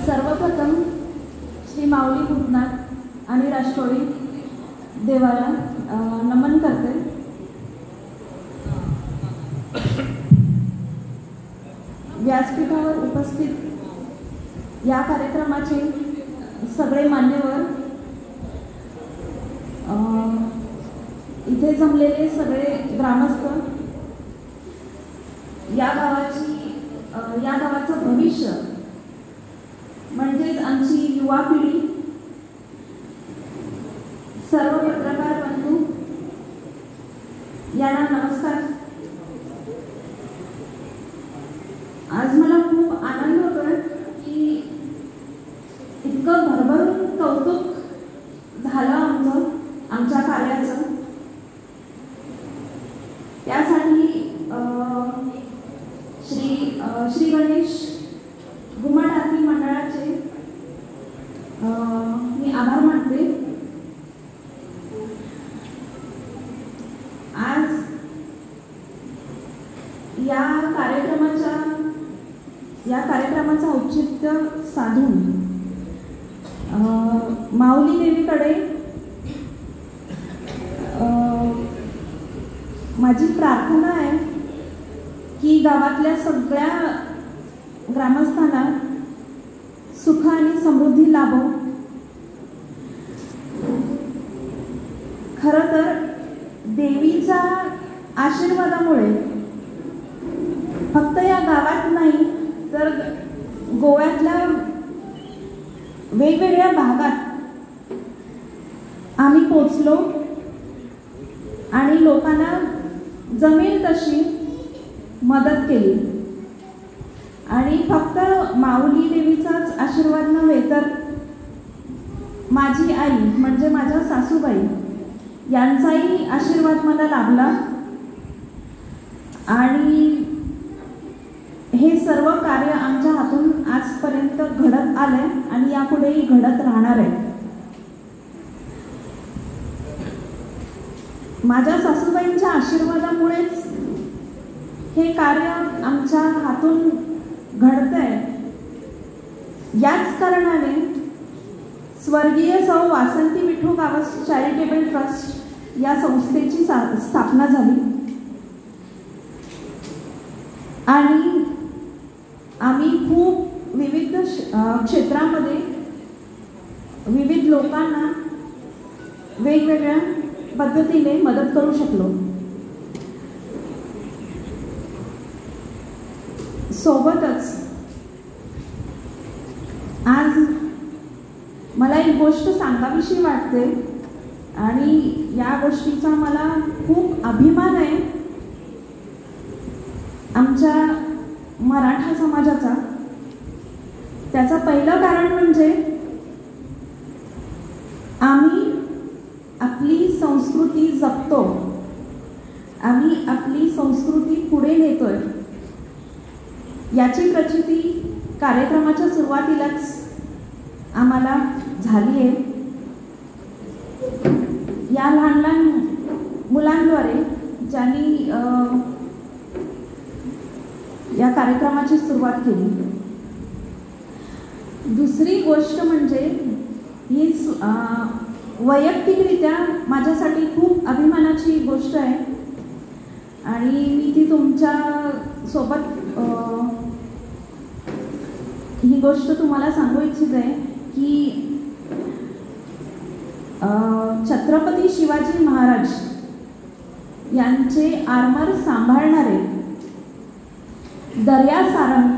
सर्वप्रथम श्री माऊली भूतनाथ आणि राष्ट्रवादी देवाला नमन करते। व्यासपीठावर उपस्थित या कार्यक्रमाचे सगळे मान्यवर, इथे जमलेले सगळे ग्रामस्थ, या गावाचं भविष्य म्हणजेच आमची युवा पिढी, सर्व पत्रकार बंधू यांना नमस्कार। आज मला खूप आनंद होतोय की इतकं भरभरून कौतुक झालं आमच्या कार्याचं। त्यासाठी श्री गणेश घुमट आरती मंडळाचे मी आभार मानते। आज या कार्यक्रमाचा औचित्य साधून माऊली देवीकडे माझी प्रार्थना आहे की गावातल्या सगळ्या ग्रामस्थांना सुख आणि समृद्धी लाभो। खरं तर देवीच्या आशीर्वादामुळे फक्त या गावात नाही तर गोव्यातल्या वेगवेगळ्या भागात आम्ही पोचलो आणि लोकांना जमेल तशी मदत केली। आणि फक्त माऊली देवीचाच आशीर्वाद नव्हे तर माझी आई म्हणजे माझ्या सासूबाई यांचाही आशीर्वाद मला लाभला। आणि हे सर्व कार्य आमच्या हातून आजपर्यंत घडत आलंय आणि यापुढेही घडत राहणार आहे। माझ्या सासूबाईंच्या आशीर्वादामुळेच हे कार्य आमच्या हातून घडतंय। याच कारणाने स्वर्गीय सौ वासंती विठू गावस चॅरिटेबल ट्रस्ट या संस्थेची स्थापना झाली आणि आम्ही खूप विविध क्षेत्रामध्ये विविध लोकांना वेगवेगळ्या पद्धतीने मदत करू शकलो। सोबतच आज मला एक गोष्ट सांगावीशी वाटते आणि या गोष्टीचा मला खूप अभिमान आहे आमच्या मराठा समाजाचा। त्याचं पहिलं कारण म्हणजे आम्ही आपली संस्कृती जपतो, आम्ही आपली संस्कृती पुढे नेतोय याची प्रचिती कार्यक्रमाच्या सुरुवातीलाच आम्हाला झाली आहे। या लहान लहान मुलांद्वारे ज्यांनी या कार्यक्रमाची सुरुवात केली। दुसरी गोष्ट म्हणजे ही वैयक्तिकरित्या माझ्यासाठी खूप अभिमानाची गोष्ट आहे आणि मी ती तुमच्या सोबत ही गोष्ट तुम्हाला सांगू इच्छित आहे की छत्रपती शिवाजी महाराज यांचे आरमार सांभाळणारे दर्या सारंग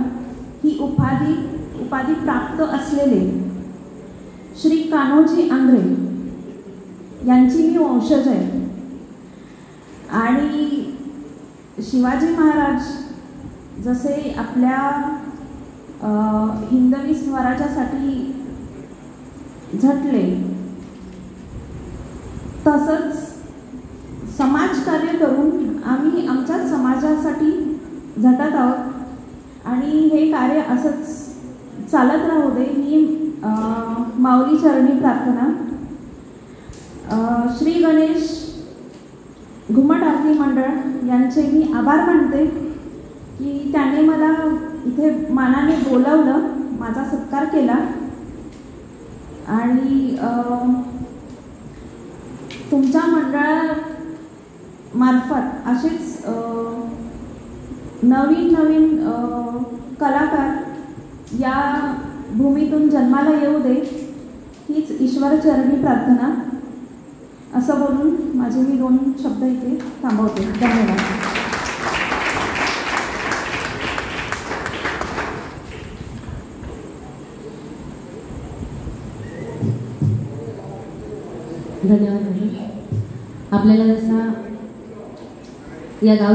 ही उपाधी प्राप्त असलेले श्री कान्होजी आंग्रे यांची मी वंशज आहे। आणि शिवाजी महाराज जसे आपल्या हिंदवी स्वराज्यासाठी झटले तसंच समाजकार्य करून आम्ही आमच्या समाजासाठी झटत आहोत आणि हे कार्य असंच चालत राहू दे ही माऊली चरणी प्रार्थना। श्री गणेश घुमट आरती मंडळ यांचे मी आभार मानते की त्याने मला इथे मानाने बोलावलं, माझा सत्कार केला आणि तुमच्या मंडळामार्फत असेच नवीन नवीन कलाकार या भूमीतून जन्माला येऊ दे, हीच ईश्वरचरणी प्रार्थना. असं बोलून माझे मी 2 शब्द इथे थांबवते. धन्यवाद. धन्यवाद. आपल्याला जसा या गाव